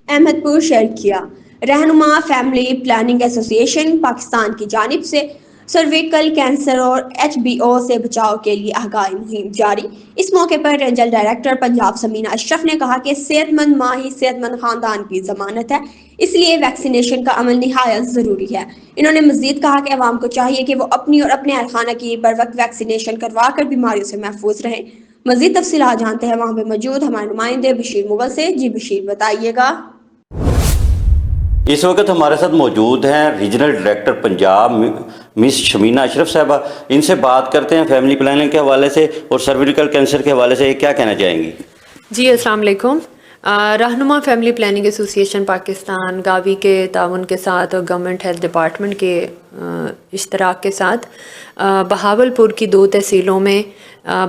احمد پور شیئر کیا۔ رہنما فیملی پلاننگ ایسوسی ایشن پاکستان کی جانب سے سرویکل کینسر اور HBO سے بچاؤ کے لیے آگاہی مہم جاری۔ اس موقع پر رینجل ڈائریکٹر پنجاب سمینہ اشرف نے کہا کہ صحت مند ماں ہی صحت مند خاندان کی ضمانت ہے، اس لیے ویکسینیشن کا عمل نہایت ضروری ہے۔ انہوں نے مزید کہا کہ عوام کو چاہیے کہ وہ اپنی اور اپنے اہل خانہ کی بروقت ویکسینیشن کروا کر بیماریوں سے محفوظ رہیں۔ مزید تفصیلات جانتے ہیں وہاں پہ موجود ہمارے نمائندے بشیر مغل سے۔ جی بشیر، بتائیے گا۔ اس وقت ہمارے ساتھ موجود ہیں ریجنل ڈائریکٹر پنجاب مس شمینہ اشرف صاحبہ۔ ان سے بات کرتے ہیں فیملی پلاننگ کے حوالے سے اور سرویکل کینسر کے حوالے سے کیا کہنا چاہیں گی؟ جی السلام علیکم۔ رہنما فیملی پلاننگ ایسوسی ایشن پاکستان گاوی کے تعاون کے ساتھ اور گورنمنٹ ہیلتھ ڈپارٹمنٹ کے اشتراک کے ساتھ بہاولپور کی 2 تحصیلوں میں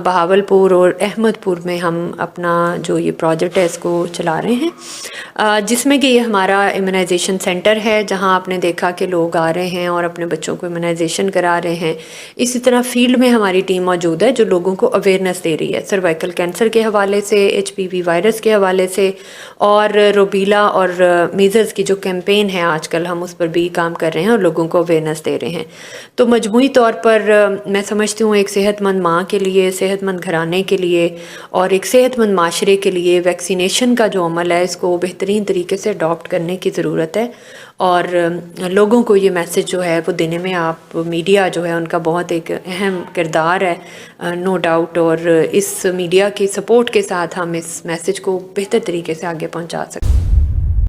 بہاولپور اور احمد پور میں ہم اپنا جو یہ پروجیکٹ ہے اس کو چلا رہے ہیں، جس میں کہ یہ ہمارا امیونائزیشن سینٹر ہے، جہاں آپ نے دیکھا کہ لوگ آ رہے ہیں اور اپنے بچوں کو امیونائزیشن کرا رہے ہیں۔ اسی طرح فیلڈ میں ہماری ٹیم موجود ہے جو لوگوں کو اویئرنیس دے رہی ہے سروائیکل کینسر کے حوالے سے، HPV وائرس کے حوالے سے، اور روبیلا اور میزلز کی جو کیمپین ہے آج کل ہم اس پر بھی کام کر رہے ہیں اور لوگوں کو اویئرنیس دے رہے ہیں۔ تو مجموعی طور پر میں سمجھتی ہوں ایک صحت مند ماں کے لیے، صحت مند گھرانے کے لیے اور ایک صحت مند معاشرے کے لیے ویکسینیشن کا جو عمل ہے اس کو بہترین طریقے سے اڈاپٹ کرنے کی ضرورت ہے، اور لوگوں کو یہ میسج جو ہے وہ دینے میں آپ میڈیا جو ہے ان کا بہت ایک اہم کردار ہے، نو ڈاؤٹ، اور اس میڈیا کی سپورٹ کے ساتھ ہم اس میسج کو بہتر طریقے سے آگے پہنچا سکتے ہیں۔